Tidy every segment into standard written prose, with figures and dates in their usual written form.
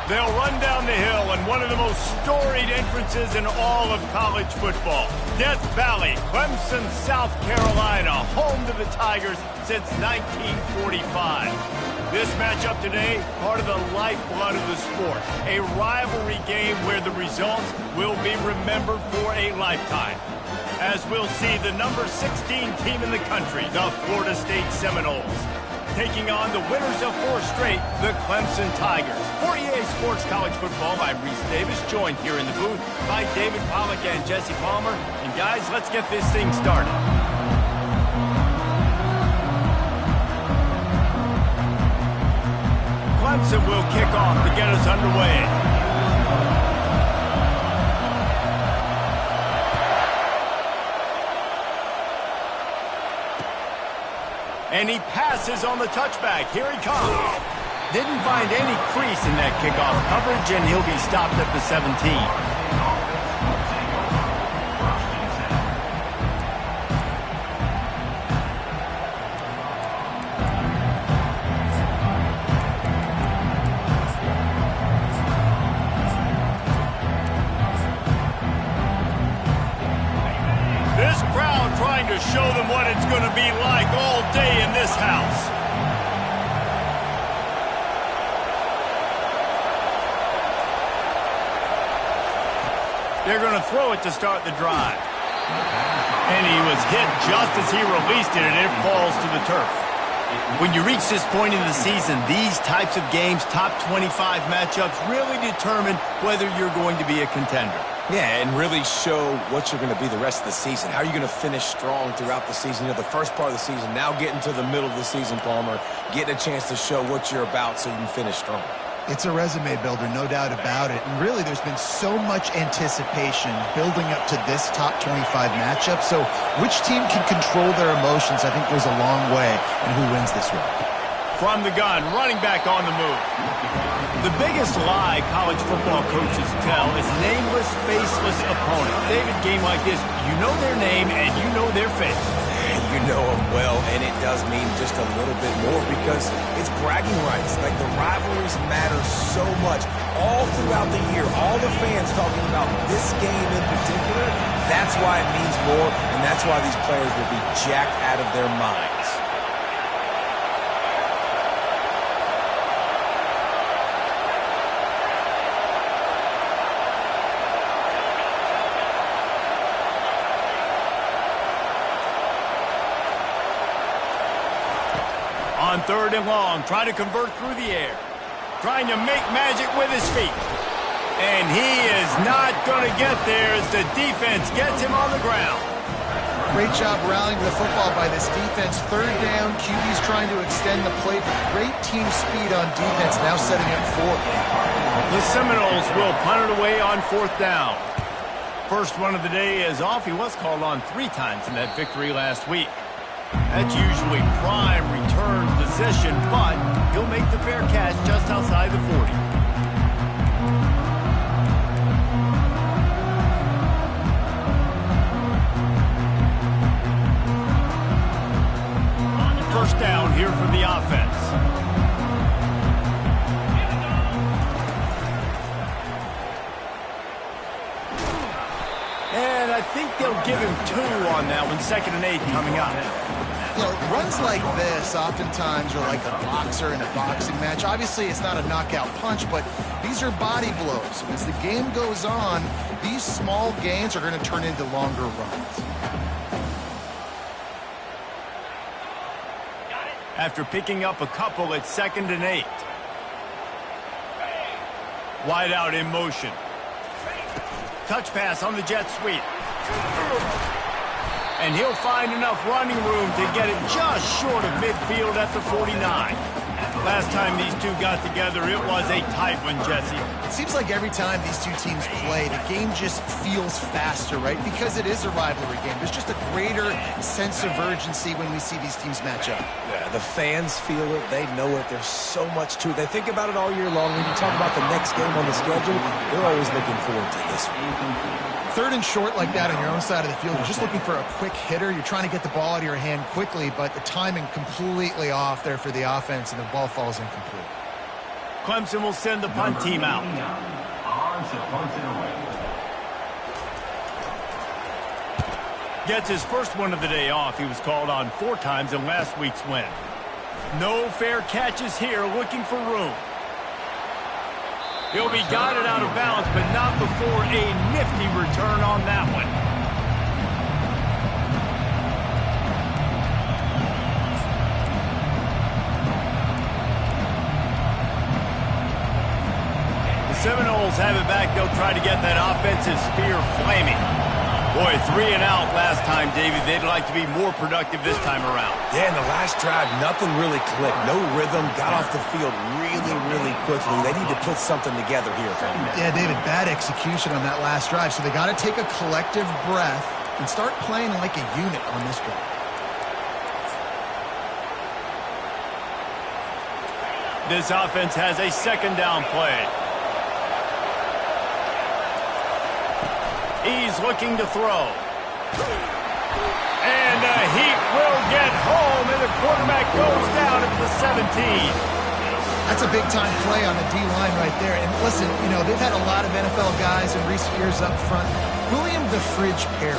They'll run down the hill in one of the most storied entrances in all of college football. Death Valley, Clemson, South Carolina, home to the Tigers since 1945. This matchup today, part of the lifeblood of the sport. A rivalry game where the results will be remembered for a lifetime. As we'll see the number 16 team in the country, the Florida State Seminoles, taking on the winners of 4 straight, the Clemson Tigers. For EA Sports College Football, I'm Reese Davis, joined here in the booth by David Pollack and Jesse Palmer. And guys, let's get this thing started. Clemson will kick off to get us underway. And he passes on the touchback. Here he comes. Didn't find any crease in that kickoff coverage, and he'll be stopped at the 17. This crowd trying to show them what it's going to be like all day in this house. They're going to throw it to start the drive. And he was hit just as he released it, and it falls to the turf. When you reach this point in the season, these types of games, top 25 matchups, really determine whether you're going to be a contender. Yeah, and really show what you're going to be the rest of the season. How are you going to finish strong throughout the season? You know, the first part of the season, now getting to the middle of the season, Palmer, getting a chance to show what you're about so you can finish strong. It's a resume builder, no doubt about it. And really, there's been so much anticipation building up to this top 25 matchup. So which team can control their emotions, I think, goes a long way in who wins this one. From the gun, running back on the move. The biggest lie college football coaches tell is nameless, faceless opponent. David, game like this, you know their name and you know their face. You know them well, and it does mean just a little bit more because it's bragging rights. Like, the rivalries matter so much all throughout the year. All the fans talking about this game in particular, that's why it means more, and that's why these players will be jacked out of their minds. On 3rd and long, trying to convert through the air. Trying to make magic with his feet. And he is not going to get there as the defense gets him on the ground. Great job rallying the football by this defense. 3rd down, QB's trying to extend the play. Great team speed on defense, now setting up 4th. The Seminoles will punt it away on 4th down. First one of the day is off. He was called on 3 times in that victory last week. That's usually prime return position, but he'll make the fair catch just outside the 40. First down here for the offense. And I think they'll give him 2 on that one. 2nd and 8 coming up. You know, runs like this oftentimes are like a boxer in a boxing match. Obviously, it's not a knockout punch, but these are body blows. As the game goes on, these small gains are going to turn into longer runs. After picking up a couple, it's 2nd and 8. Wide out in motion. Touch pass on the jet sweep. And he'll find enough running room to get it just short of midfield at the 49. Last time these two got together, it was a tight one, Jesse. It seems like every time these two teams play, the game just feels faster, right? Because it is a rivalry game. There's just a greater sense of urgency when we see these teams match up. Yeah, the fans feel it. They know it. There's so much to it. They think about it all year long. When you talk about the next game on the schedule, they're always looking forward to this one. 3rd and short like that on your own side of the field, you're just looking for a quick hitter. You're trying to get the ball out of your hand quickly, but the timing completely off there for the offense, and the ball falls incomplete. Clemson will send the punt team out. Gets his first one of the day off. He was called on 4 times in last week's win. No fair catches here, looking for room. He'll be guided out of bounds, but not before a nifty return on that one. The Seminoles have it back. They'll try to get that offensive spear flaming. Boy, 3 and out last time, David. They'd like to be more productive this time around. Yeah, in the last drive, nothing really clicked. No rhythm. Got off the field really quickly. They need to put something together here. Yeah, David, bad execution on that last drive. So they got to take a collective breath and start playing like a unit on this drive. This offense has a second down play. He's looking to throw. And he will get home, and the quarterback goes down at the 17. That's a big-time play on the D-line right there. And listen, you know, they've had a lot of NFL guys in recent years up front. William the Fridge Perry,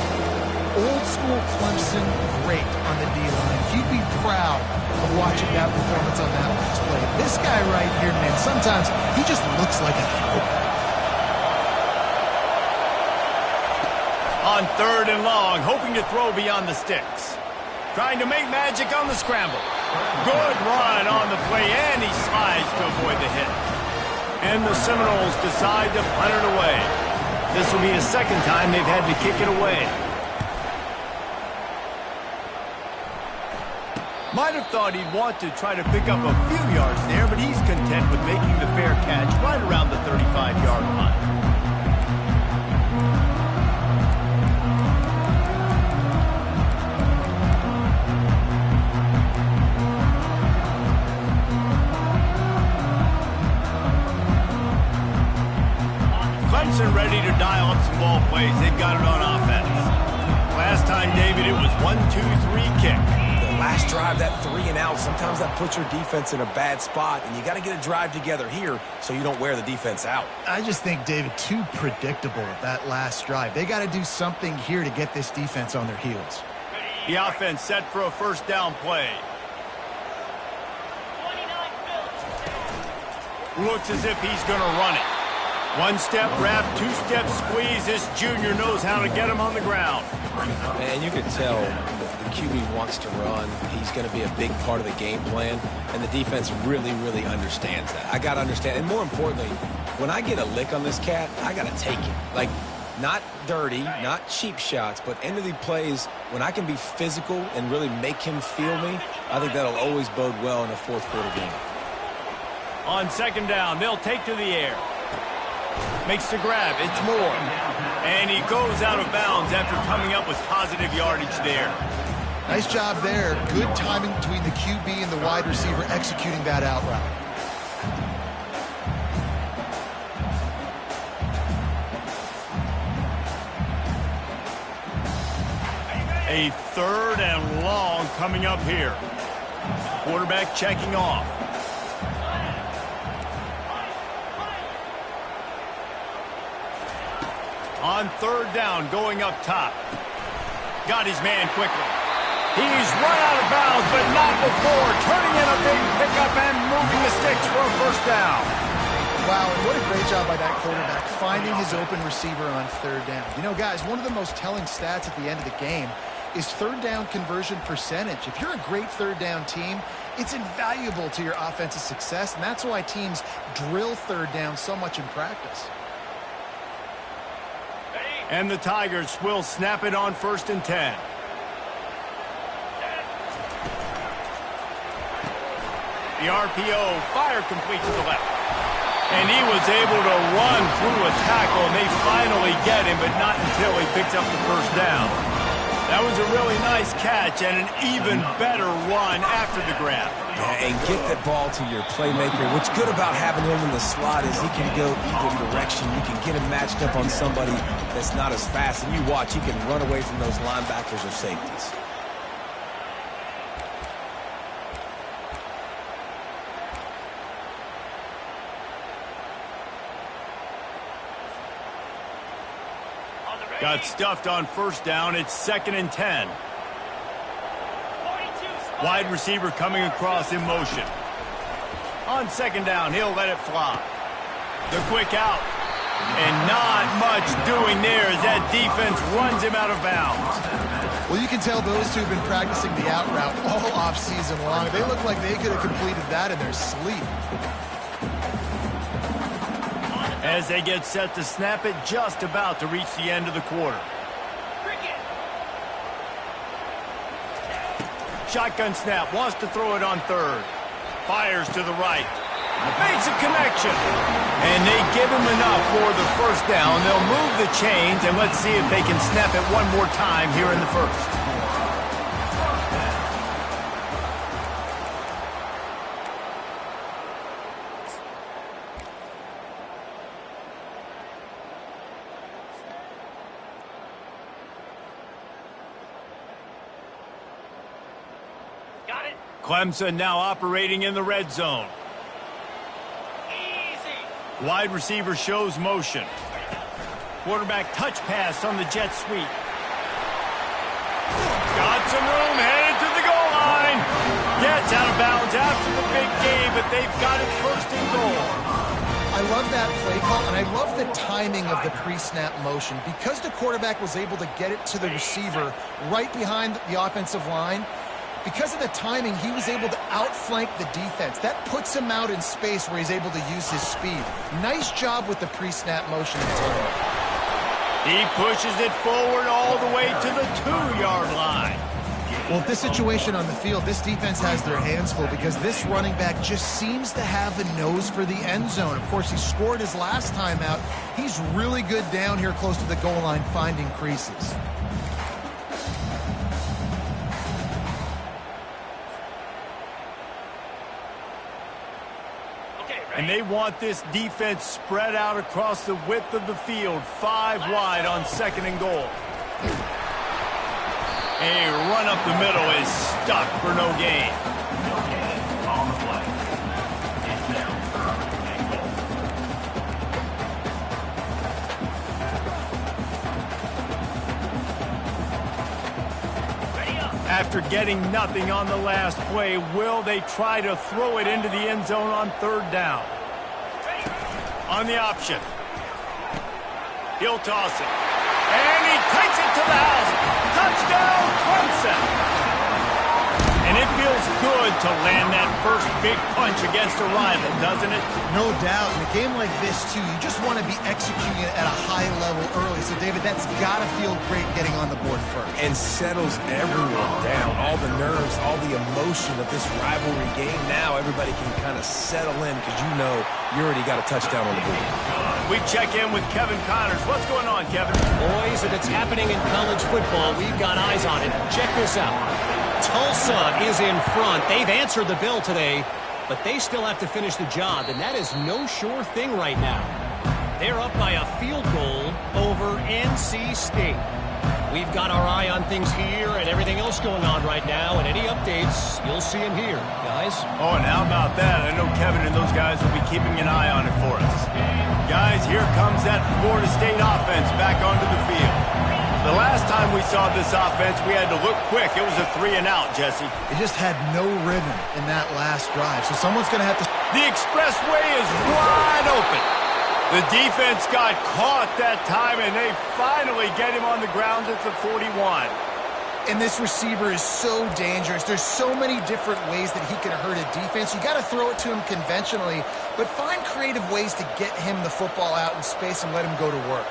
old-school Clemson, great on the D-line. You'd be proud of watching that performance on that last play. This guy right here, man, sometimes he just looks like a hero. On 3rd and long, hoping to throw beyond the sticks. Trying to make magic on the scramble. Good run on the play, and he slides to avoid the hit. And the Seminoles decide to punt it away. This will be the second time they've had to kick it away. Might have thought he'd want to try to pick up a few yards there, but he's content with making the fair catch right around the 35-yard line. Clemson ready to dial up some ball plays. They've got it on offense. Last time, David, it was 1-2-3 kick. The last drive, that 3 and out, sometimes that puts your defense in a bad spot, and you got to get a drive together here so you don't wear the defense out. I just think, David, too predictable that last drive. They got to do something here to get this defense on their heels. The offense set for a first down play. Looks as if he's going to run it. 1-step wrap, 2-step squeeze. This junior knows how to get him on the ground. Man, you can tell the QB wants to run. He's going to be a big part of the game plan, and the defense really understands that. I got to understand, and more importantly, when I get a lick on this cat, I got to take it. Like, not dirty, not cheap shots, but end of the plays, when I can be physical and really make him feel me, I think that'll always bode well in a fourth-quarter game. On 2nd down, they'll take to the air. Makes the grab. It's Moore. And he goes out of bounds after coming up with positive yardage there. Nice job there. Good timing between the QB and the wide receiver executing that out route. A 3rd and long coming up here. Quarterback checking off. On 3rd down, going up top. Got his man quickly. He's run out of bounds, but not before turning in a big pickup and moving the sticks for a first down. Wow, and what a great job by that quarterback, finding his open receiver on 3rd down. You know, guys, one of the most telling stats at the end of the game is 3rd down conversion percentage. If you're a great 3rd down team, it's invaluable to your offensive success, and that's why teams drill 3rd down so much in practice. And the Tigers will snap it on 1st and 10. The RPO, fire complete to the left. And he was able to run through a tackle, and they finally get him, but not until he picks up the first down. That was a really nice catch and an even better run after the grab. Yeah, and get that ball to your playmaker. What's good about having him in the slot is he can go either direction. You can get him matched up on somebody that's not as fast, and you watch, he can run away from those linebackers or safeties. Got stuffed on first down. It's 2nd and 10. Wide receiver coming across in motion. On 2nd down, he'll let it fly. The quick out. And not much doing there as that defense runs him out of bounds. Well, you can tell those two have been practicing the out route all off-season long. They look like they could have completed that in their sleep. As they get set to snap it, just about to reach the end of the quarter. Shotgun snap, wants to throw it on 3rd. Fires to the right. Makes a connection. And they give him enough for the first down. They'll move the chains, and let's see if they can snap it one more time here in the first. Clemson now operating in the red zone. Easy. Wide receiver shows motion. Quarterback touch pass on the jet sweep. Got some room, headed to the goal line. Gets out of bounds after the big gain, but they've got it 1st and goal. I love that play call, and I love the timing of the pre-snap motion. Because the quarterback was able to get it to the receiver right behind the offensive line, because of the timing, he was able to outflank the defense. That puts him out in space where he's able to use his speed. Nice job with the pre-snap motion and timing. He pushes it forward all the way to the 2-yard line. Well, this situation on the field, this defense has their hands full because this running back just seems to have a nose for the end zone. Of course, he scored his last time out. He's really good down here close to the goal line finding creases. And they want this defense spread out across the width of the field, 5 wide on 2nd and goal. A run up the middle is stuck for no gain. After getting nothing on the last play, will they try to throw it into the end zone on 3rd down? On the option. He'll toss it. And he takes it to the house. Touchdown, Clemson. And it feels good to land that first big punch against a rival, doesn't it? No doubt. In a game like this, too, you just want to be executing it at a high level early. So, David, that's got to feel great getting on the board first. And settles everyone down. All the nerves, all the emotion of this rivalry game. Now everybody can kind of settle in because you know you already got a touchdown on the board. We check in with Kevin Connors. What's going on, Kevin? Boys, if it's happening in college football, we've got eyes on it. Check this out. Tulsa is in front. They've answered the bell today, but they still have to finish the job, and that is no sure thing right now. They're up by a field goal over NC State. We've got our eye on things here and everything else going on right now, and any updates, you'll see them here, guys. Oh, and how about that? I know Kevin and those guys will be keeping an eye on it for us. Guys, here comes that Florida State offense back onto the field. The last time we saw this offense, we had to look quick. It was a 3-and-out, Jesse. It just had no rhythm in that last drive, so someone's going to have to... The expressway is wide open. The defense got caught that time, and they finally get him on the ground at the 41. And this receiver is so dangerous. There's so many different ways that he can hurt a defense. You got to throw it to him conventionally, but find creative ways to get him the football out in space and let him go to work.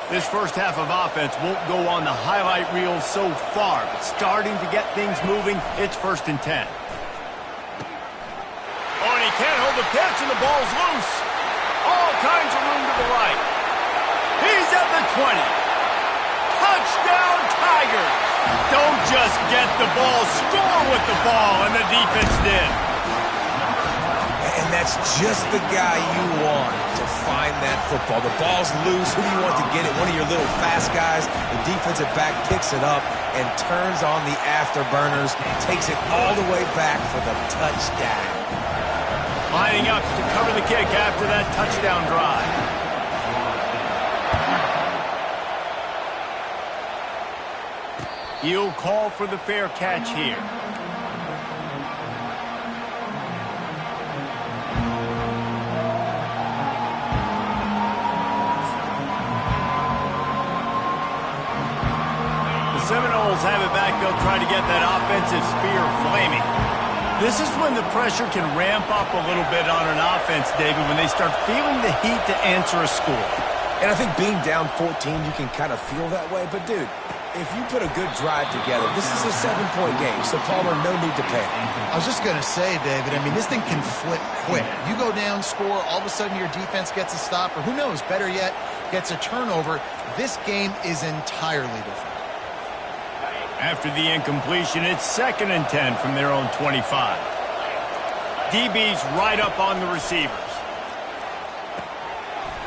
This first half of offense won't go on the highlight reel so far, but starting to get things moving, it's 1st and 10. Oh, and he can't hold the pitch, and the ball's loose. All kinds of room to the right. He's at the 20. Touchdown, Tigers. Don't just get the ball, score with the ball, and the defense did. And that's just the guy you want to find that football. The ball's loose. Who do you want to get it? One of your little fast guys. The defensive back picks it up and turns on the afterburners. Takes it all the way back for the touchdown. Lining up to cover the kick after that touchdown drive. He'll call for the fair catch here. The Seminoles have it back. They'll try to get that offensive spear flaming. This is when the pressure can ramp up a little bit on an offense, David, when they start feeling the heat to answer a score. And I think being down 14, you can kind of feel that way. But, dude, if you put a good drive together, this is a 7-point game. So, Palmer, no need to panic. I was just going to say, David, I mean, this thing can flip quick. You go down, score, all of a sudden your defense gets a stop, or who knows, better yet, gets a turnover. This game is entirely different. After the incompletion, it's 2nd and 10 from their own 25. DB's right up on the receivers.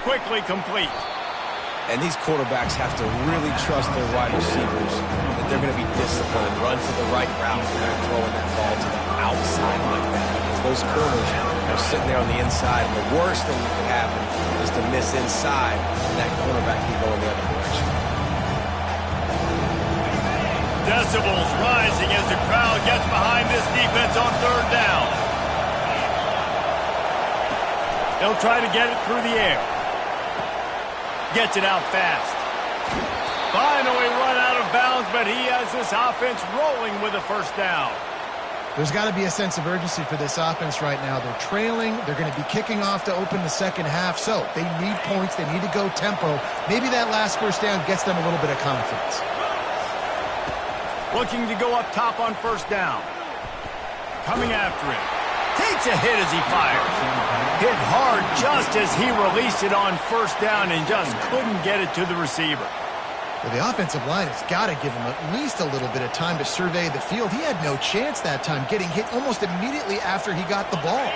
Quickly complete. And these quarterbacks have to really trust their wide receivers that they're going to be disciplined and run to the right route when they're throwing that ball to the outside like that, because those corners are sitting there on the inside, and the worst thing that could happen is to miss inside and that cornerback can go in the other direction. Decibels rising as the crowd gets behind this defense on 3rd down. They'll try to get it through the air. Gets it out fast. Finally run out of bounds, but he has this offense rolling with a 1st down. There's got to be a sense of urgency for this offense right now. They're trailing. They're going to be kicking off to open the second half. So they need points. They need to go tempo. Maybe that last 1st down gets them a little bit of confidence. Looking to go up top on 1st down. Coming after him. Takes a hit as he fires. Hit hard just as he released it on 1st down and just couldn't get it to the receiver. Well, the offensive line has got to give him at least a little bit of time to survey the field. He had no chance that time, getting hit almost immediately after he got the ball.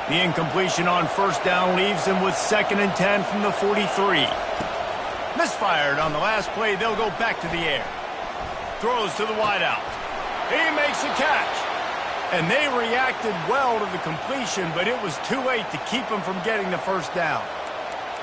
The incompletion on 1st down leaves him with 2nd and 10 from the 43. Misfired on the last play. They'll go back to the air. Throws to the wideout. He makes a catch. And they reacted well to the completion, but it was too late to keep him from getting the 1st down.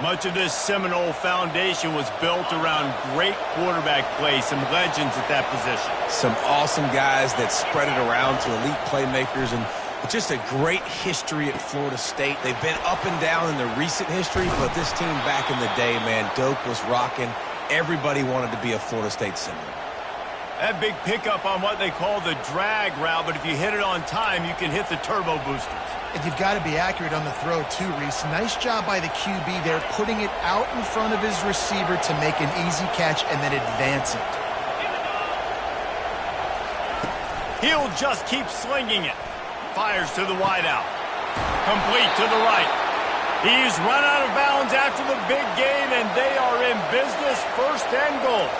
Much of this Seminole foundation was built around great quarterback play, some legends at that position. Some awesome guys that spread it around to elite playmakers, and just a great history at Florida State. They've been up and down in the recent history, but this team back in the day, man, Doak was rocking. Everybody wanted to be a Florida State Seminole. That big pickup on what they call the drag route, but if you hit it on time, you can hit the turbo boosters. And you've got to be accurate on the throw, too, Reese. Nice job by the QB there, putting it out in front of his receiver to make an easy catch and then advance it. He'll just keep slinging it. Fires to the wideout. Complete to the right. He's run out of bounds after the big gain, and they are in business, 1st and goal.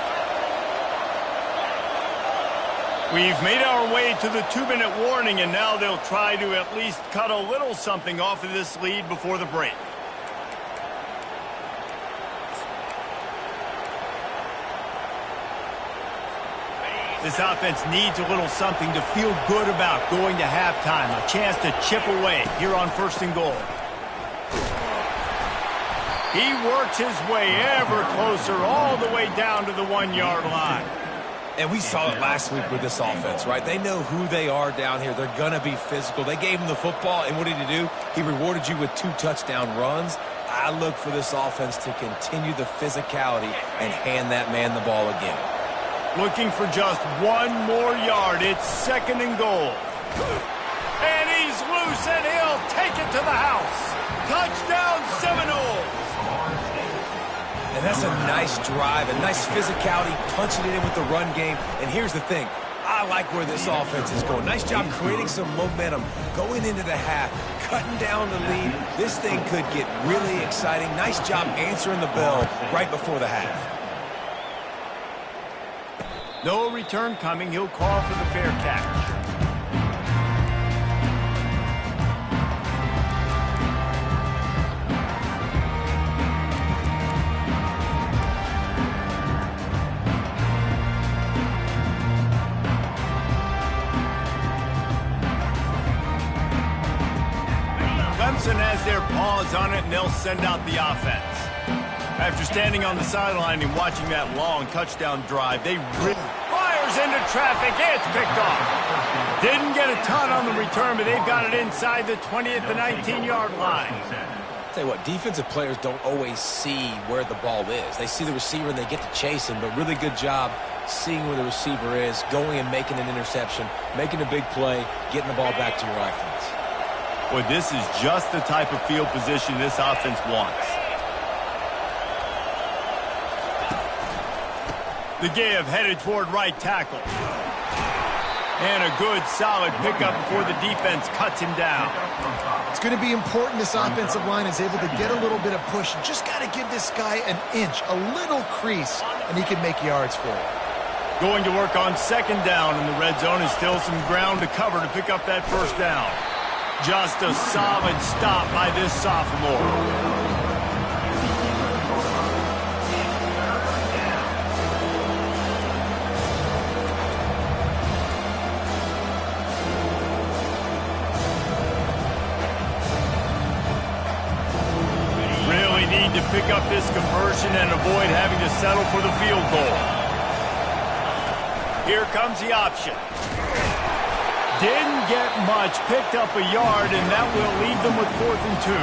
We've made our way to the 2-minute warning, and now they'll try to at least cut a little something off of this lead before the break. This offense needs a little something to feel good about going to halftime. A chance to chip away here on 1st and goal. He works his way ever closer all the way down to the 1-yard line. And we saw it last week with this offense, right? They know who they are down here. They're going to be physical. They gave him the football, and what did he do? He rewarded you with 2 touchdown runs. I look for this offense to continue the physicality and hand that man the ball again. Looking for just 1 more yard. It's 2nd and goal. And he's loose, and he'll take it to the house. Touchdown, Seminoles! And that's a nice drive, a nice physicality, punching it in with the run game. And here's the thing. I like where this offense is going. Nice job creating some momentum going into the half, cutting down the lead. This thing could get really exciting. Nice job answering the bell right before the half. No return coming. He'll call for the fair catch. Clemson has their paws on it, and they'll send out the offense. After standing on the sideline and watching that long touchdown drive, they fires tears into traffic. It's picked off. Didn't get a ton on the return, but they've got it inside the 20 at the 19-yard line. Tell you what, defensive players don't always see where the ball is. They see the receiver and they get to chase him, but really good job seeing where the receiver is, going and making an interception, making a big play, getting the ball back to your offense. Well, this is just the type of field position this offense wants. The give headed toward right tackle. And a good, solid pickup before the defense cuts him down. It's going to be important this offensive line is able to get a little bit of push. You just got to give this guy an inch, a little crease, and he can make yards for it. Going to work on second down in the red zone is still some ground to cover to pick up that first down. Just a solid stop by this sophomore. To pick up this conversion and avoid having to settle for the field goal. Here comes the option. Didn't get much, picked up a yard, and that will leave them with 4th and 2.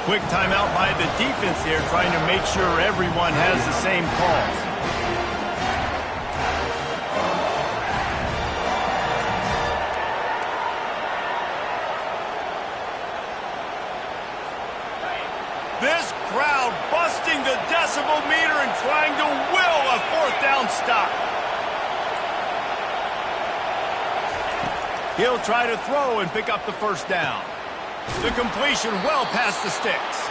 Quick timeout by the defense here, trying to make sure everyone has the same call. This crowd busting the decibel meter and trying to will a 4th down stop. He'll try to throw and pick up the first down. The completion well past the sticks.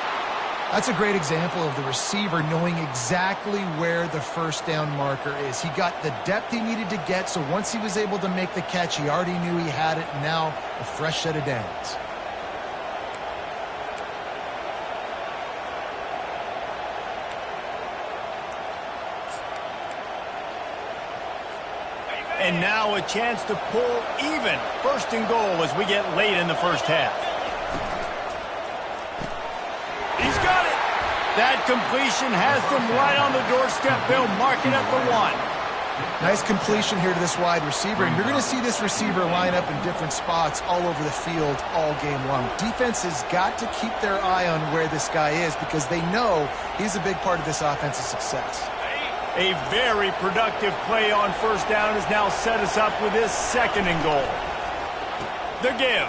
That's a great example of the receiver knowing exactly where the first down marker is. He got the depth he needed to get, so once he was able to make the catch, he already knew he had it, and now a fresh set of downs. And now a chance to pull even. 1st and goal as we get late in the first half. He's got it. That completion has them right on the doorstep. They'll mark it at the 1. Nice completion here to this wide receiver. And you're going to see this receiver line up in different spots all over the field all game long. Defense has got to keep their eye on where this guy is because they know he's a big part of this offense's success. A very productive play on first down has now set us up with this 2nd and goal. The give.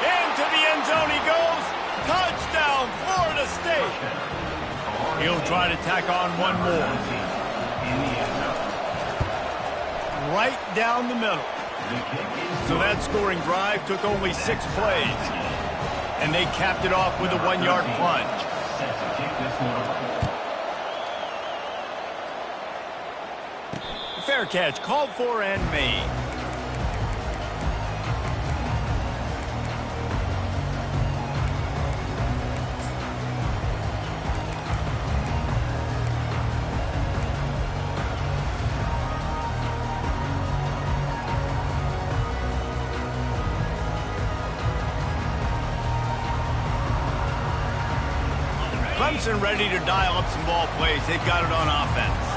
Into the end zone he goes. Touchdown, Florida State. He'll try to tack on one more. Right down the middle. So that scoring drive took only 6 plays. And they capped it off with a 1-yard plunge. Fair catch, called for and made. Clemson ready to dial up some ball plays. They've got it on offense.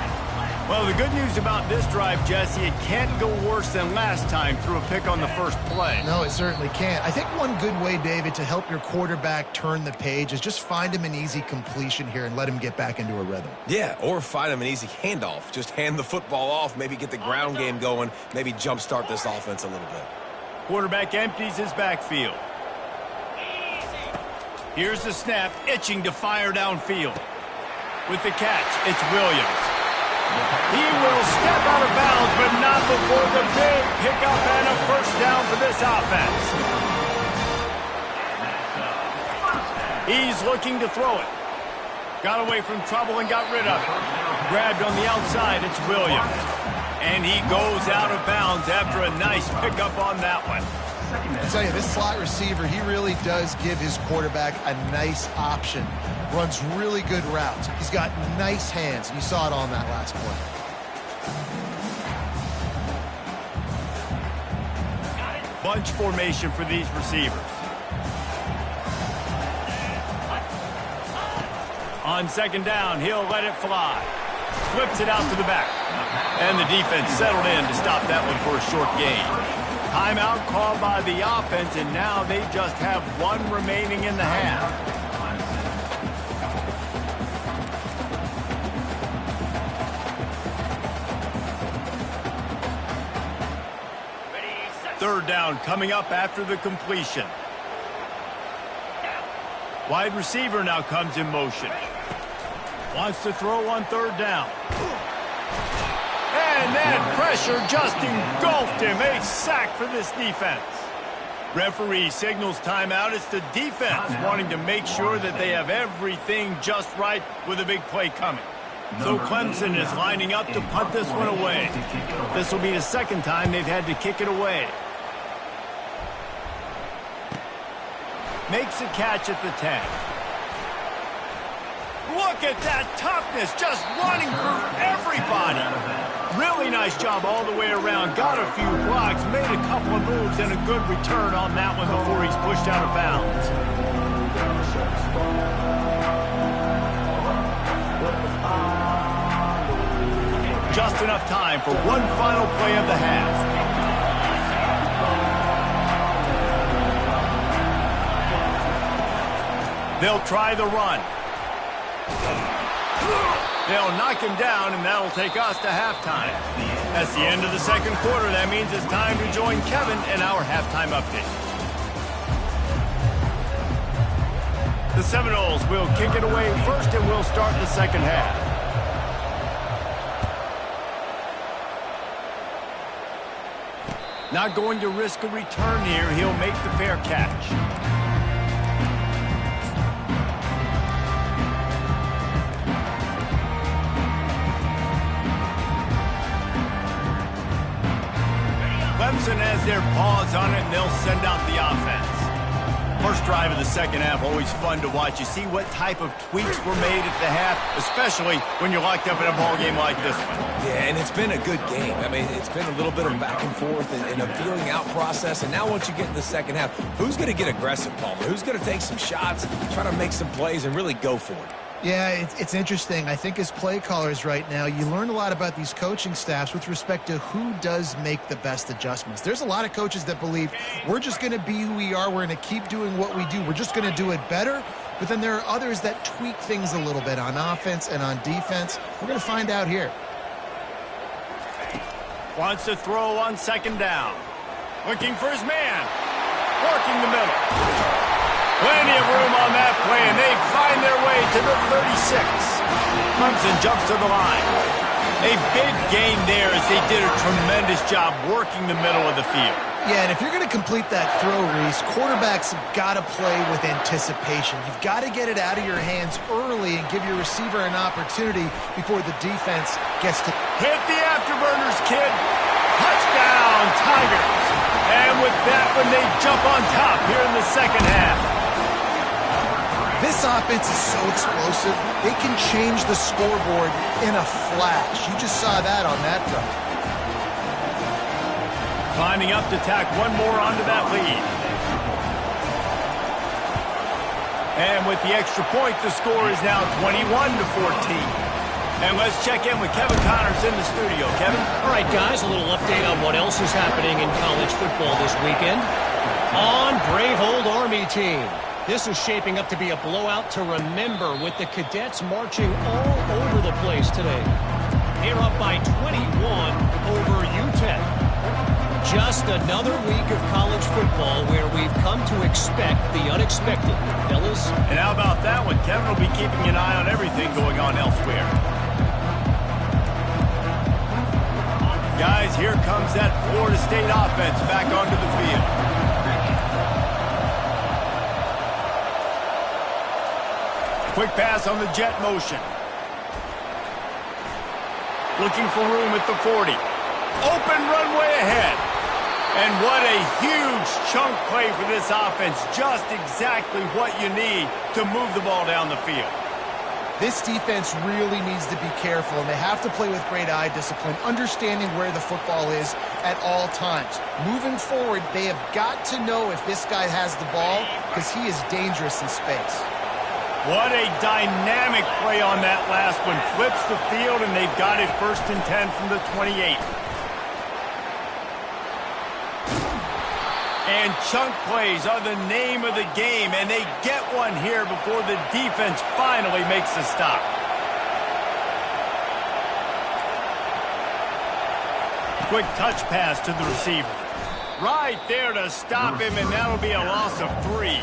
Well, the good news about this drive, Jesse, it can't go worse than last time through a pick on the first play. No, it certainly can't. I think one good way, David, to help your quarterback turn the page is just find him an easy completion here and let him get back into a rhythm. Yeah, or find him an easy handoff. Just hand the football off, maybe get the ground game going, maybe jumpstart this offense a little bit. Quarterback empties his backfield. Here's the snap, itching to fire downfield. With the catch, it's Williams. He will step out of bounds, but not before the big pickup and a first down for this offense. He's looking to throw it. Got away from trouble and got rid of it. Grabbed on the outside, it's Williams. And he goes out of bounds after a nice pickup on that one. I tell you, this slot receiver, he really does give his quarterback a nice option. Runs really good routes. He's got nice hands, and you saw it on that last play. Bunch formation for these receivers. On second down, he'll let it fly. Flips it out to the back. And the defense settled in to stop that one for a short gain. Timeout called by the offense, and now they just have one remaining in the half. Third down coming up after the completion. Wide receiver now comes in motion. Wants to throw on third down. And that pressure just engulfed him. A sack for this defense. Referee signals timeout. It's the defense wanting to make sure that they have everything just right with a big play coming. So Clemson is lining up to punt this one away. This will be the second time they've had to kick it away. Makes a catch at the 10. Look at that toughness, just running through everybody. Really nice job all the way around. Got a few blocks, made a couple of moves, and a good return on that one before he's pushed out of bounds. Just enough time for one final play of the half. They'll try the run. They'll knock him down, and that'll take us to halftime. That's the end of the second quarter. That means it's time to join Kevin in our halftime update. The Seminoles will kick it away first, and we'll start the second half. Not going to risk a return here. He'll make the fair catch. Clemson has their paws on it, and they'll send out the offense. First drive of the second half, always fun to watch. You see what type of tweaks were made at the half, especially when you're locked up in a ball game like this one. Yeah, and it's been a good game. I mean, it's been a little bit of back and forth and a feeling out process. And now once you get in the second half, who's going to get aggressive, Palmer? Who's going to take some shots, try to make some plays, and really go for it? Yeah, it's interesting. I think as play callers right now, you learn a lot about these coaching staffs with respect to who does make the best adjustments. There's a lot of coaches that believe we're just going to be who we are. We're going to keep doing what we do. We're just going to do it better. But then there are others that tweak things a little bit on offense and on defense. We're going to find out here. Wants to throw on second down. Looking for his man. Working the middle. Plenty of room on that play, and they find their way to the 36. Clemson jumps to the line. A big gain there as they did a tremendous job working the middle of the field. Yeah, and if you're going to complete that throw, Reese, quarterbacks have got to play with anticipation. You've got to get it out of your hands early and give your receiver an opportunity before the defense gets to... Hit the afterburners, kid. Touchdown, Tigers. And with that one, they jump on top here in the second half. This offense is so explosive, they can change the scoreboard in a flash. You just saw that on that drive. Climbing up to tack one more onto that lead. And with the extra point, the score is now 21-14. And let's check in with Kevin Connors in the studio. Kevin? All right, guys, a little update on what else is happening in college football this weekend. On Brave Old Army team. This is shaping up to be a blowout to remember with the cadets marching all over the place today. They're up by 21 over UTEP. Just another week of college football where we've come to expect the unexpected, fellas. And how about that one? Kevin will be keeping an eye on everything going on elsewhere. Guys, here comes that Florida State offense back onto the field. Quick pass on the jet motion. Looking for room at the 40. Open runway ahead. And what a huge chunk play for this offense. Just exactly what you need to move the ball down the field. This defense really needs to be careful, and they have to play with great eye discipline, understanding where the football is at all times. Moving forward, they have got to know if this guy has the ball because he is dangerous in space. What a dynamic play on that last one. Flips the field, and they've got it 1st and 10 from the 28. And chunk plays are the name of the game, and they get one here before the defense finally makes the stop. Quick touch pass to the receiver. Right there to stop him, and that'll be a loss of 3.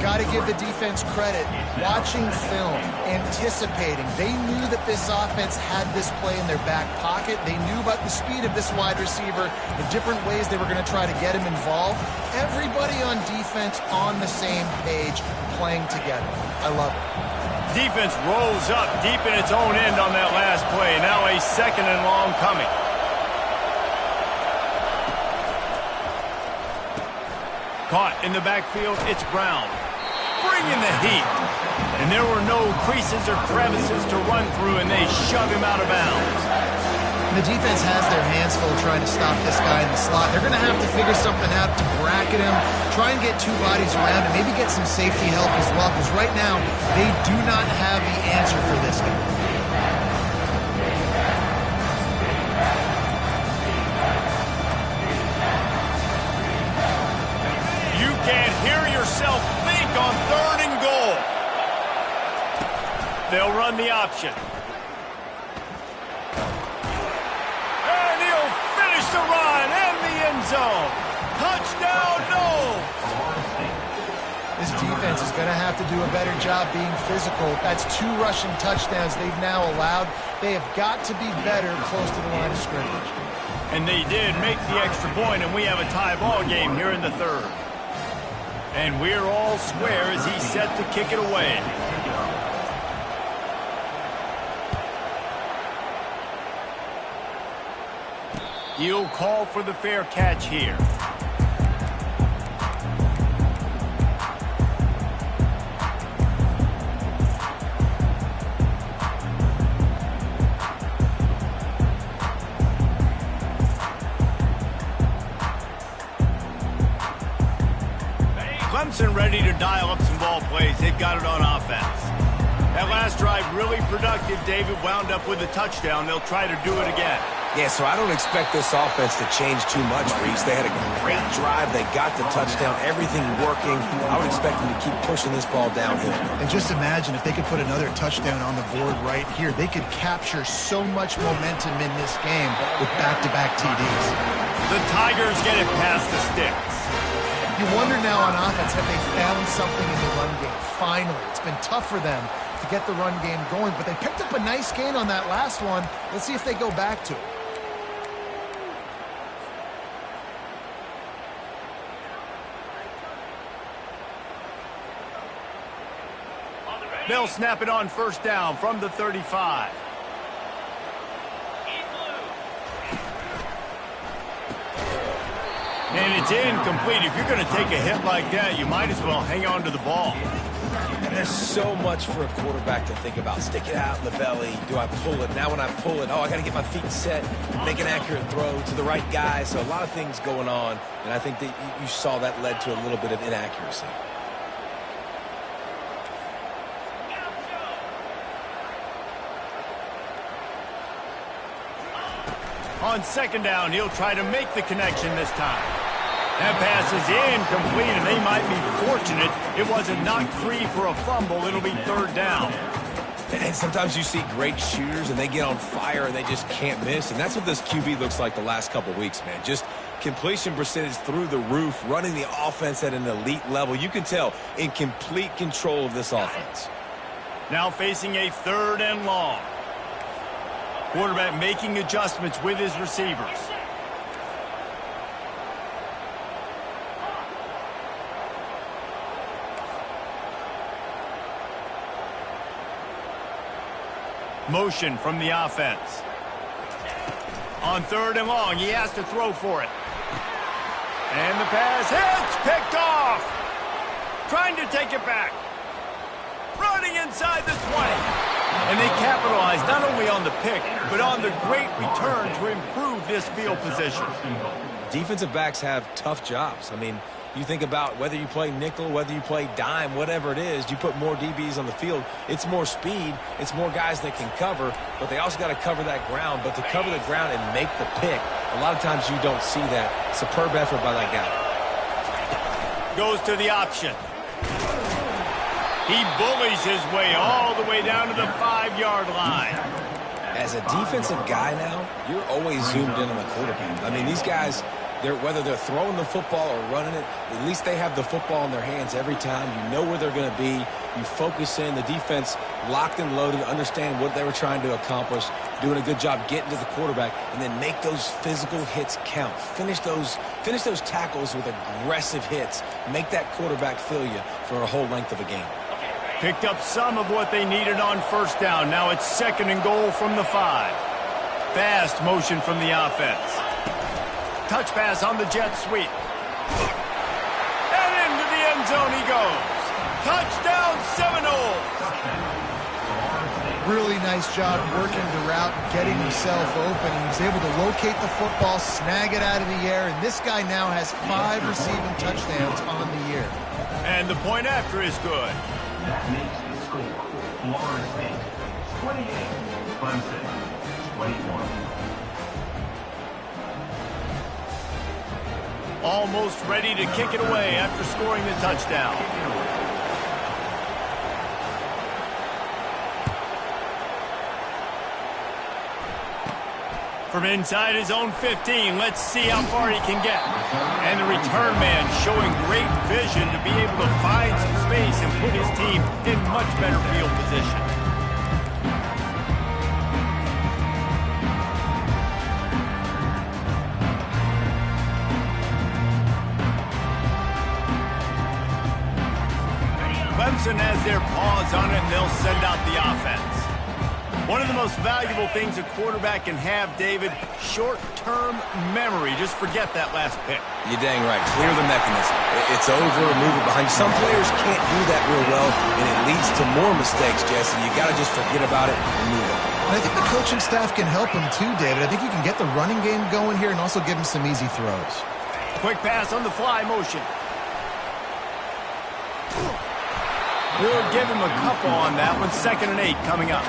Got to give the defense credit. Watching film, anticipating. They knew that this offense had this play in their back pocket. They knew about the speed of this wide receiver, the different ways they were going to try to get him involved. Everybody on defense on the same page, playing together. I love it. Defense rolls up deep in its own end on that last play. Now a 2nd and long coming. Caught in the backfield, it's Brown. Bringing the heat. And there were no creases or crevices to run through, and they shove him out of bounds. The defense has their hands full trying to stop this guy in the slot. They're going to have to figure something out to bracket him, try and get 2 bodies around him, maybe get some safety help as well, because right now they do not have the answer for this guy. You can't hear yourself think on 3rd and goal. They'll run the option. And he'll finish the run and the end zone. Touchdown, no. This defense is going to have to do a better job being physical. That's 2 rushing touchdowns they've now allowed. They have got to be better close to the line of scrimmage. And they did make the extra point, and we have a tie ball game here in the 3rd. And we're all square as he's set to kick it away. He'll call for the fair catch here. Clemson ready to dial up some ball plays. They've got it on offense. That last drive really productive. David wound up with a touchdown. They'll try to do it again. Yeah, so I don't expect this offense to change too much, Reese. They had a great drive. They got the touchdown. Everything working. I would expect them to keep pushing this ball downhill. And just imagine if they could put another touchdown on the board right here. They could capture so much momentum in this game with back-to-back TDs. The Tigers get it past the sticks. You wonder now on offense, have they found something in the run game? Finally. It's been tough for them to get the run game going, but they picked up a nice gain on that last one. Let's see if they go back to it. They'll snap it on 1st down from the 35. And it's incomplete. If you're going to take a hit like that, you might as well hang on to the ball. And there's so much for a quarterback to think about. Stick it out in the belly. Do I pull it? Now when I pull it, I got to get my feet set, make an accurate throw to the right guy. So a lot of things going on, and I think that you saw that led to a little bit of inaccuracy. On 2nd down, he'll try to make the connection this time. That pass is incomplete, and they might be fortunate it wasn't knocked free for a fumble. It'll be 3rd down. And sometimes you see great shooters, and they get on fire, and they just can't miss. And that's what this QB looks like the last couple weeks, man. Just completion percentage through the roof, running the offense at an elite level. You can tell in complete control of this offense. Now facing a 3rd and long. Quarterback making adjustments with his receivers. Motion from the offense. On 3rd and long, he has to throw for it. And the pass hits, picked off. Trying to take it back. Running inside the 20. And they capitalized not only on the pick, but on the great return to improve this field position. Defensive backs have tough jobs. I mean, you think about whether you play nickel, whether you play dime, whatever it is, you put more DBs on the field. It's more speed. It's more guys that can cover, but they also got to cover that ground. But to cover the ground and make the pick, a lot of times you don't see that. Superb effort by that guy. Goes to the option. He bullies his way all the way down to the 5-yard line. As a defensive guy now, you're always zoomed in on the quarterback. I mean, these guys, whether they're throwing the football or running it, at least they have the football in their hands every time. You know where they're going to be. You focus in. The defense locked and loaded, understand what they were trying to accomplish, doing a good job getting to the quarterback, and then make those physical hits count. Finish those tackles with aggressive hits. Make that quarterback feel you for a whole length of a game. Picked up some of what they needed on first down. Now it's 2nd and goal from the 5. Fast motion from the offense. Touch pass on the jet sweep. And into the end zone he goes. Touchdown Seminoles. Really nice job working the route, getting himself open. He was able to locate the football, snag it out of the air, and this guy now has 5 receiving touchdowns on the year. And the point after is good. That makes the score Florida State 28, Clemson 21. Almost ready to kick it away after scoring the touchdown. From inside his own 15, let's see how far he can get. And the return man showing great vision to be able to find some space and put his team in much better field position. Clemson has their paws on it, and they'll send out the offense. One of the most valuable things a quarterback can have, David, short-term memory. Just forget that last pick. You're dang right. Clear the mechanism. It's over, move it behind you. Some players can't do that real well, and it leads to more mistakes, Jesse. You got to just forget about it and move on. And I think the coaching staff can help him too, David. I think you can get the running game going here and also give him some easy throws. Quick pass on the fly motion. We'll give him a couple on that one. 2nd and 8 coming up.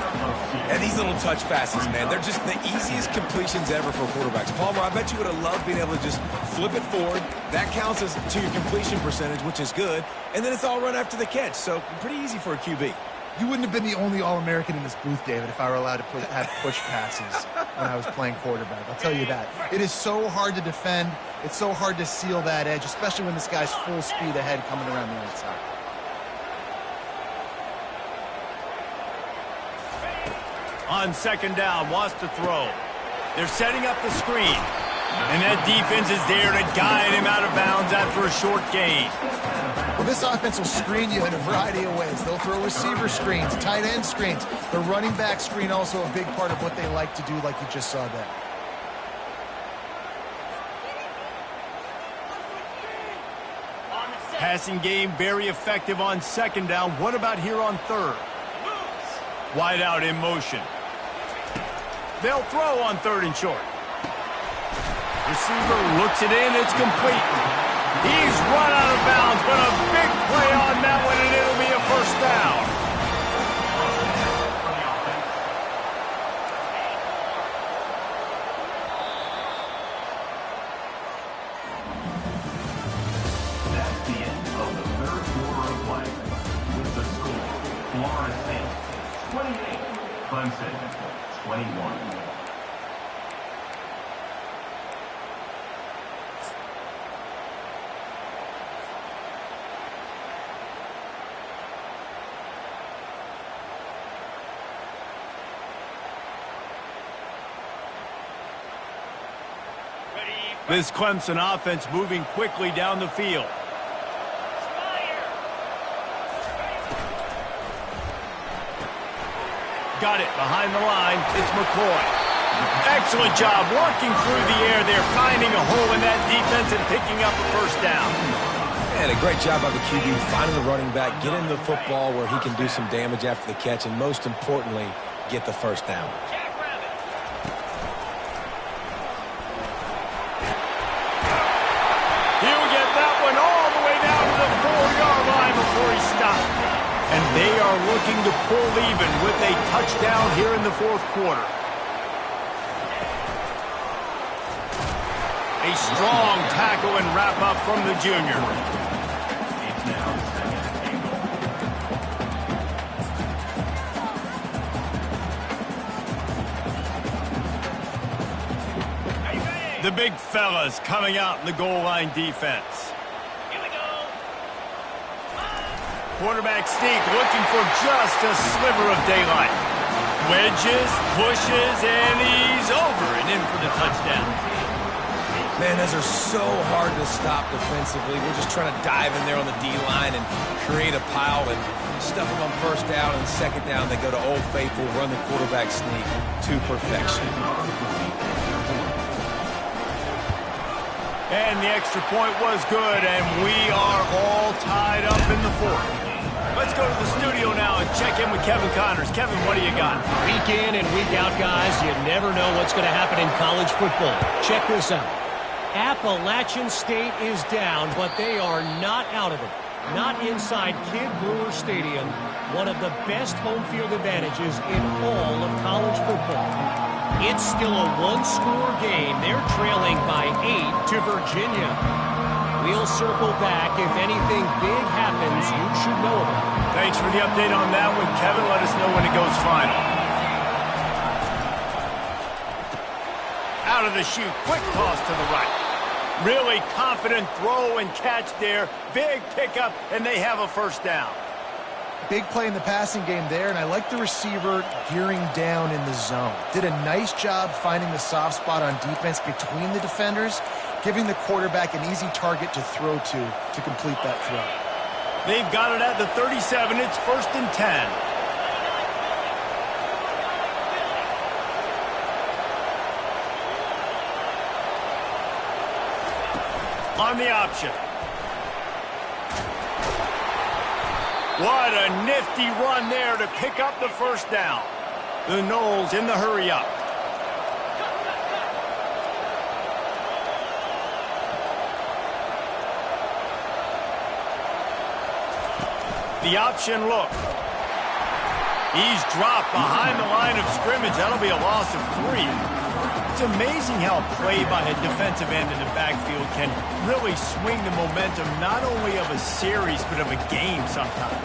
And these little touch passes, man, they're just the easiest completions ever for quarterbacks. Palmer, I bet you would have loved being able to just flip it forward. That counts as to your completion percentage, which is good. And then it's all run after the catch. So pretty easy for a QB. You wouldn't have been the only All-American in this booth, David, if I were allowed to have push passes when I was playing quarterback. I'll tell you that. It is so hard to defend. It's so hard to seal that edge, especially when this guy's full speed ahead coming around the outside. On 2nd down, wants to throw. They're setting up the screen. And that defense is there to guide him out of bounds after a short gain. Well, this offense will screen you in a variety of ways. They'll throw receiver screens, tight end screens. The running back screen also a big part of what they like to do, like you just saw there. Passing game very effective on 2nd down. What about here on 3rd? Wide out in motion. They'll throw on 3rd and short. Receiver looks it in. It's complete. He's run out of bounds, but a big play on that one, and it'll be a 1st down. That's the end of the 3rd quarter of play. With the score, Florida State 28, Clemson 21. This Clemson offense moving quickly down the field. Got it behind the line. It's McCoy. Excellent job working through the air there, finding a hole in that defense and picking up a 1st down. And a great job by the QB finding the running back, getting the football where he can do some damage after the catch, and most importantly, get the first down. He'll get that one all the way down to the 4-yard line before he stopped. And they are looking to pull even with a touchdown here in the fourth quarter. A strong tackle and wrap-up from the junior. It's now second and goal. The big fellas coming out in the goal line defense. Quarterback sneak looking for just a sliver of daylight. Wedges, pushes, and he's over and in for the touchdown. Man, those are so hard to stop defensively. We're just trying to dive in there on the D-line and create a pile and stuff them on first down and second down. They go to Old Faithful, run the quarterback sneak to perfection. And the extra point was good, and we are all tied up in the fourth. Let's go to the studio now and check in with Kevin Connors. Kevin, what do you got? Week in and week out, guys, you never know what's going to happen in college football. Check this out. Appalachian State is down, but they are not out of it. Not inside Kid Brewer Stadium, one of the best home field advantages in all of college football. It's still a one-score game. They're trailing by 8 to Virginia. We'll circle back. If anything big happens, you should know about it. Thanks for the update on that one, Kevin. Let us know when it goes final. Out of the chute, quick toss to the right. Really confident throw and catch there. Big pickup, and they have a first down. Big play in the passing game there, and I like the receiver gearing down in the zone. Did a nice job finding the soft spot on defense between the defenders, giving the quarterback an easy target to throw to complete that throw. They've got it at the 37. It's 1st and 10. On the option. What a nifty run there to pick up the first down. The Noles in the hurry-up. The option look. He's dropped behind the line of scrimmage. That'll be a loss of 3. It's amazing how a play by a defensive end in the backfield can really swing the momentum not only of a series but of a game sometimes.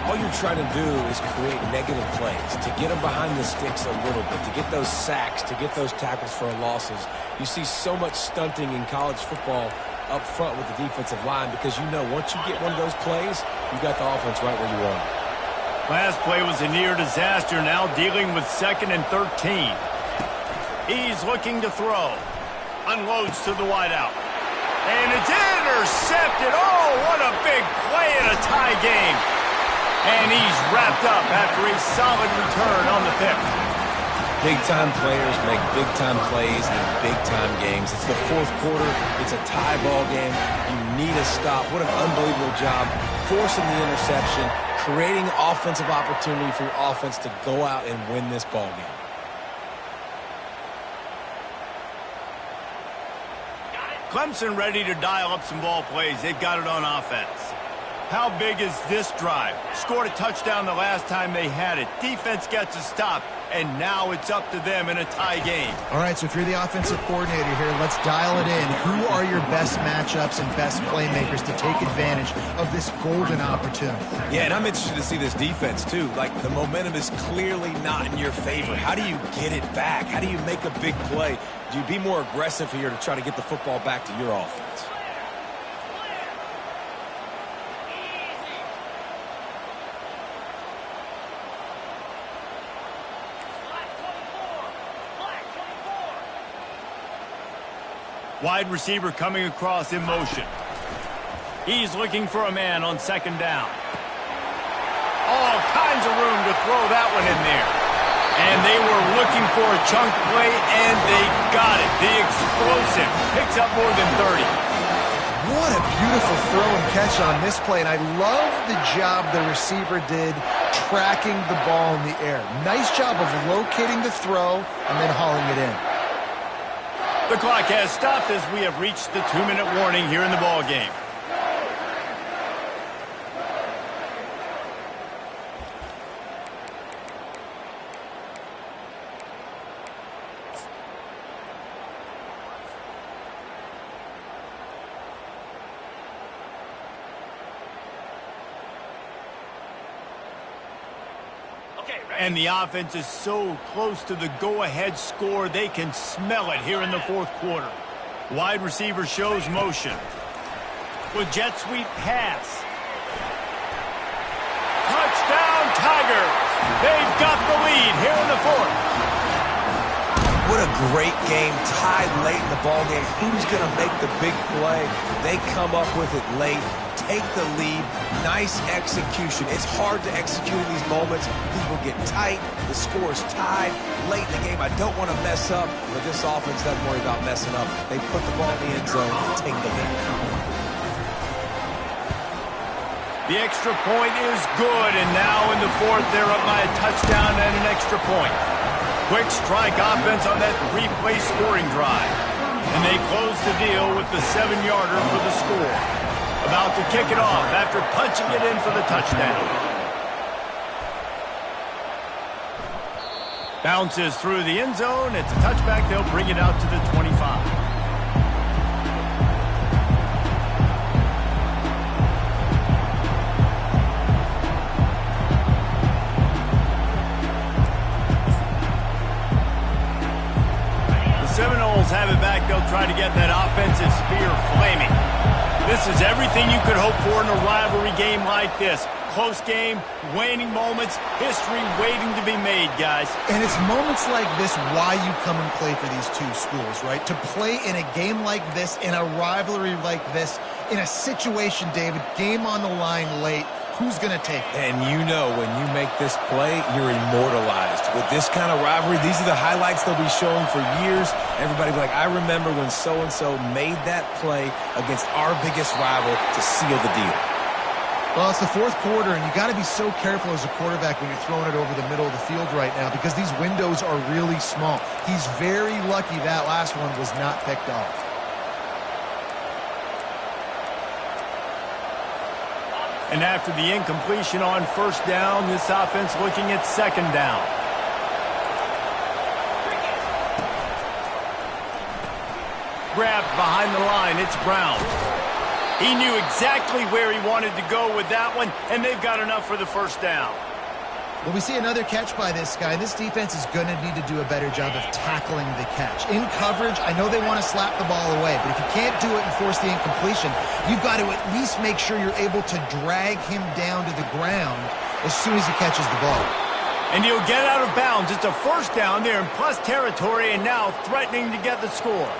All you're trying to do is create negative plays, to get them behind the sticks a little bit, to get those sacks, to get those tackles for losses. You see so much stunting in college football up front with the defensive line because you know once you get one of those plays, you got the offense right where you want it. Last play was a near disaster, now dealing with 2nd and 13. He's looking to throw. Unloads to the wideout. And it's intercepted. Oh, what a big play in a tie game. And he's wrapped up after a solid return on the pick. Big-time players make big-time plays in big-time games. It's the fourth quarter. It's a tie ball game. You need a stop. What an unbelievable job forcing the interception, creating offensive opportunity for your offense to go out and win this ball game. Clemson ready to dial up some ball plays. They've got it on offense. How big is this drive? Scored a touchdown the last time they had it. Defense gets a stop, and now it's up to them in a tie game. All right, so if you're the offensive coordinator here, let's dial it in. Who are your best matchups and best playmakers to take advantage of this golden opportunity? Yeah, and I'm interested to see this defense, too. Like, the momentum is clearly not in your favor. How do you get it back? How do you make a big play? Do you be more aggressive here to try to get the football back to your offense? Wide receiver coming across in motion. He's looking for a man on 2nd down. All kinds of room to throw that one in there. And they were looking for a chunk play, and they got it. The explosive picks up more than 30. What a beautiful throw and catch on this play, and I love the job the receiver did tracking the ball in the air. Nice job of locating the throw and then hauling it in. The clock has stopped as we have reached the 2-minute warning here in the ball game. And the offense is so close to the go-ahead score, they can smell it here in the fourth quarter. Wide receiver shows motion. With jet sweep pass. Touchdown Tigers! They've got the lead here in the fourth. What a great game, tied late in the ball game. Who's going to make the big play? They come up with it late, take the lead. Nice execution. It's hard to execute in these moments. People get tight. The score is tied late in the game. I don't want to mess up, but this offense doesn't worry about messing up. They put the ball in the end zone and take the lead. The extra point is good, and now in the fourth, they're up by a touchdown and an extra point. Quick strike offense on that three-play scoring drive. And they close the deal with the 7-yarder for the score. About to kick it off after punching it in for the touchdown. Bounces through the end zone. It's a touchback. They'll bring it out to the 25. Seminoles have it back. They'll try to get that offensive spear flaming. This is everything you could hope for in a rivalry game like this. Close game, waning moments, history waiting to be made, guys. And it's moments like this why you come and play for these two schools, right? To play in a game like this, in a rivalry like this, in a situation, David, game on the line late, who's going to take it? And you know when you make this play, you're immortalized. With this kind of rivalry, these are the highlights they'll be showing for years. Everybody will be like, I remember when so-and-so made that play against our biggest rival to seal the deal. Well, it's the fourth quarter, and you got to be so careful as a quarterback when you're throwing it over the middle of the field right now because these windows are really small. He's very lucky that last one was not picked off. And after the incompletion on first down, this offense looking at second down. Grabbed behind the line, it's Brown. He knew exactly where he wanted to go with that one, and they've got enough for the first down. Well, we see another catch by this guy. This defense is going to need to do a better job of tackling the catch. In coverage, I know they want to slap the ball away, but if you can't do it and force the incompletion, you've got to at least make sure you're able to drag him down to the ground as soon as he catches the ball. And he'll get out of bounds. It's a first down there in plus territory, and now threatening to get the score.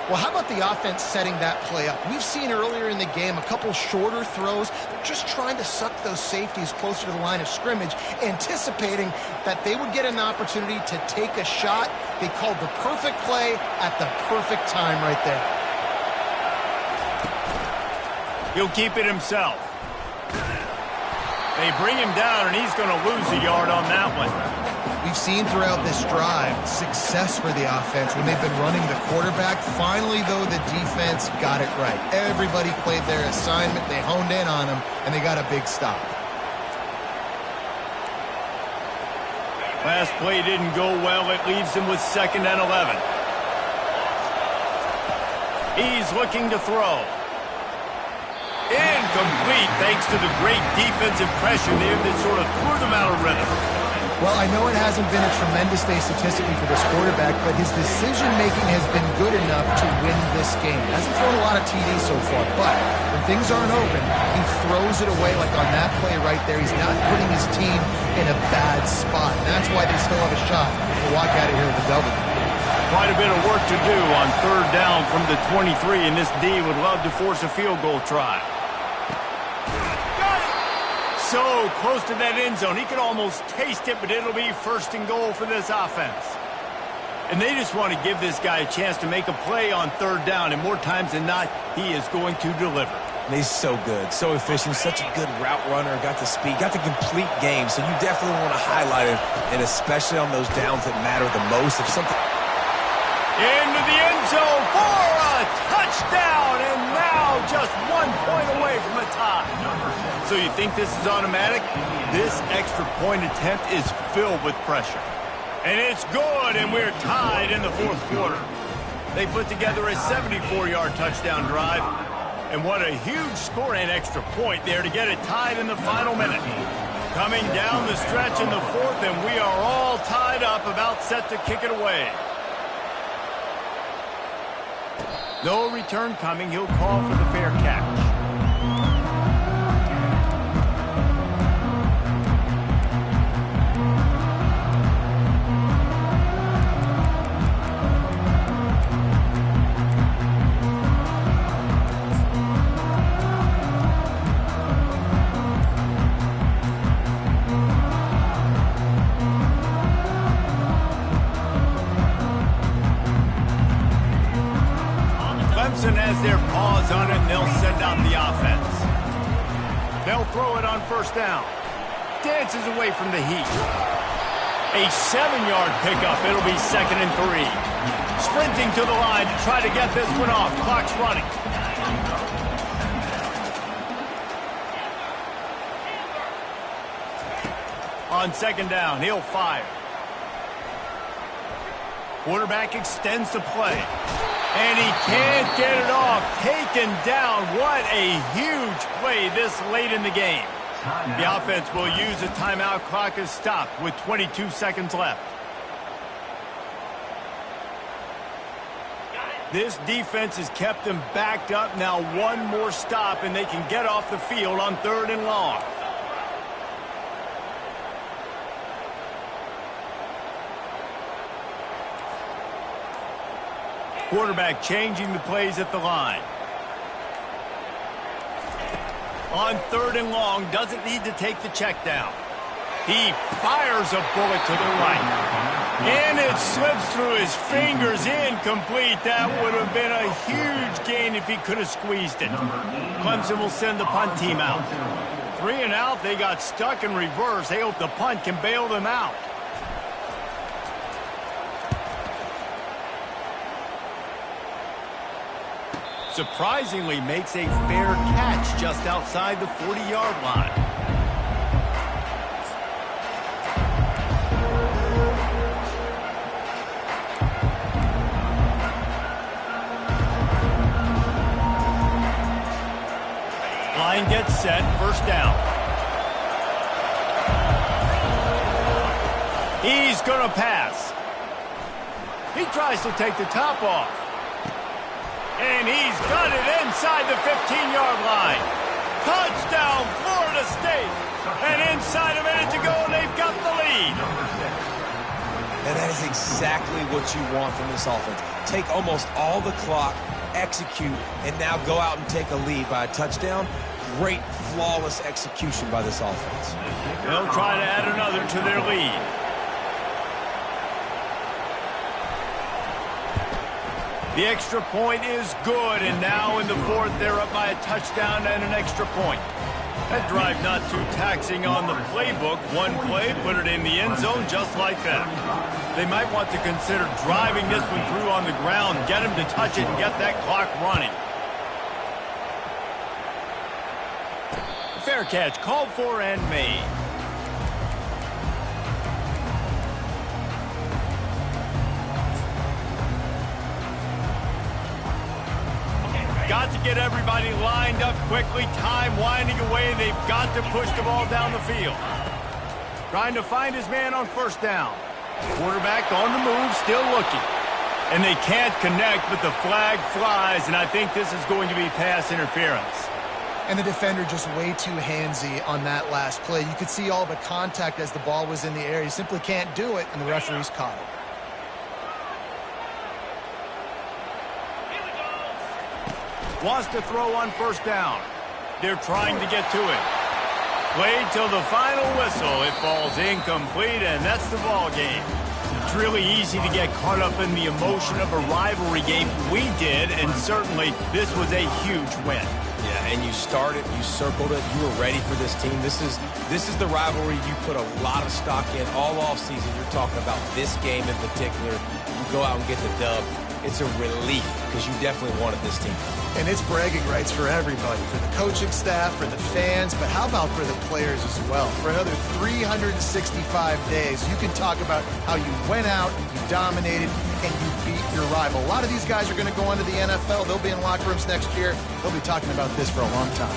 Well, how about the offense setting that play up? We've seen earlier in the game a couple shorter throws. They're just trying to suck those safeties closer to the line of scrimmage, anticipating that they would get an opportunity to take a shot. They called the perfect play at the perfect time right there. He'll keep it himself. They bring him down, and he's going to lose a yard on that one. We've seen throughout this drive success for the offense when they've been running the quarterback. Finally, though, the defense got it right. Everybody played their assignment. They honed in on them, and they got a big stop. Last play didn't go well. It leaves him with 2nd and 11. He's looking to throw. Incomplete thanks to the great defensive pressure there that sort of threw them out of rhythm. Well, I know it hasn't been a tremendous day statistically for this quarterback, but his decision-making has been good enough to win this game. He hasn't thrown a lot of TDs so far, but when things aren't open, he throws it away like on that play right there. He's not putting his team in a bad spot, and that's why they still have a shot to walk out of here with a W. Quite a bit of work to do on 3rd down from the 23, and this D would love to force a field goal try. So close to that end zone. He could almost taste it, but it'll be 1st and goal for this offense. And they just want to give this guy a chance to make a play on third down, and more times than not, he is going to deliver. He's so good, so efficient, such a good route runner, got the speed, got the complete game, so you definitely want to highlight it, and especially on those downs that matter the most. If something... Into the end zone for a touchdown, and now just 1 point away from a tie. So you think this is automatic? This extra point attempt is filled with pressure. And it's good, and we're tied in the fourth quarter. They put together a 74-yard touchdown drive. And what a huge score and extra point there to get it tied in the final minute. Coming down the stretch in the fourth, and we are all tied up, about set to kick it away. No return coming. He'll call for the fair catch. Has their paws on it, and they'll send out the offense. They'll throw it on first down. Dances away from the heat. A 7-yard pickup. It'll be 2nd and 3. Sprinting to the line to try to get this one off. Clock's running. On 2nd down, he'll fire. Quarterback extends the play. And he can't get it off. Taken down. What a huge play this late in the game. The offense will use a timeout. Clock is stopped with 22 seconds left. This defense has kept them backed up. Now one more stop, and they can get off the field on 3rd and long. Quarterback changing the plays at the line. On 3rd and long, doesn't need to take the check down. He fires a bullet to the right. And it slips through his fingers, incomplete. That would have been a huge gain if he could have squeezed it. Clemson will send the punt team out. 3 and out, they got stuck in reverse. They hope the punt can bail them out. Surprisingly makes a fair catch just outside the 40-yard line. Line gets set, first down. He's going to pass. He tries to take the top off. And he's got it inside the 15-yard line. Touchdown, Florida State. And inside a minute to go, they've got the lead. And that is exactly what you want from this offense. Take almost all the clock, execute, and now go out and take a lead by a touchdown. Great, flawless execution by this offense. They'll try to add another to their lead. The extra point is good, and now in the fourth, they're up by a touchdown and an extra point. That drive not too taxing on the playbook. One play, put it in the end zone just like that. They might want to consider driving this one through on the ground, get him to touch it and get that clock running. Fair catch called for and made. Got to get everybody lined up quickly. Time winding away. They've got to push the ball down the field. Trying to find his man on first down. Quarterback on the move, still looking. And they can't connect, but the flag flies, and I think this is going to be pass interference. And the defender just way too handsy on that last play. You could see all the contact as the ball was in the air. He simply can't do it, and the referee's caught it. Wants to throw on first down. They're trying to get to it. Played till the final whistle. It falls incomplete, and that's the ball game. It's really easy to get caught up in the emotion of a rivalry game. We did, and certainly this was a huge win. Yeah, and you started, you circled it, you were ready for this team. This is the rivalry you put a lot of stock in all offseason. You're talking about this game in particular. You go out and get the dub. It's a relief because you definitely wanted this team. And it's bragging rights for everybody, for the coaching staff, for the fans, but how about for the players as well? For another 365 days, you can talk about how you went out, you dominated, and you beat your rival. A lot of these guys are going to go on to the NFL. They'll be in locker rooms next year. They'll be talking about this for a long time.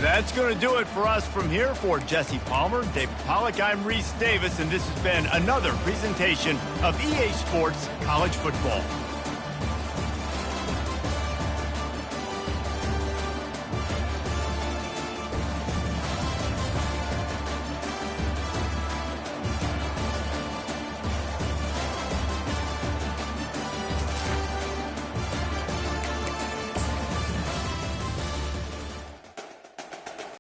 That's going to do it for us from here. For Jesse Palmer, David Pollack, I'm Reese Davis, and this has been another presentation of EA Sports College Football.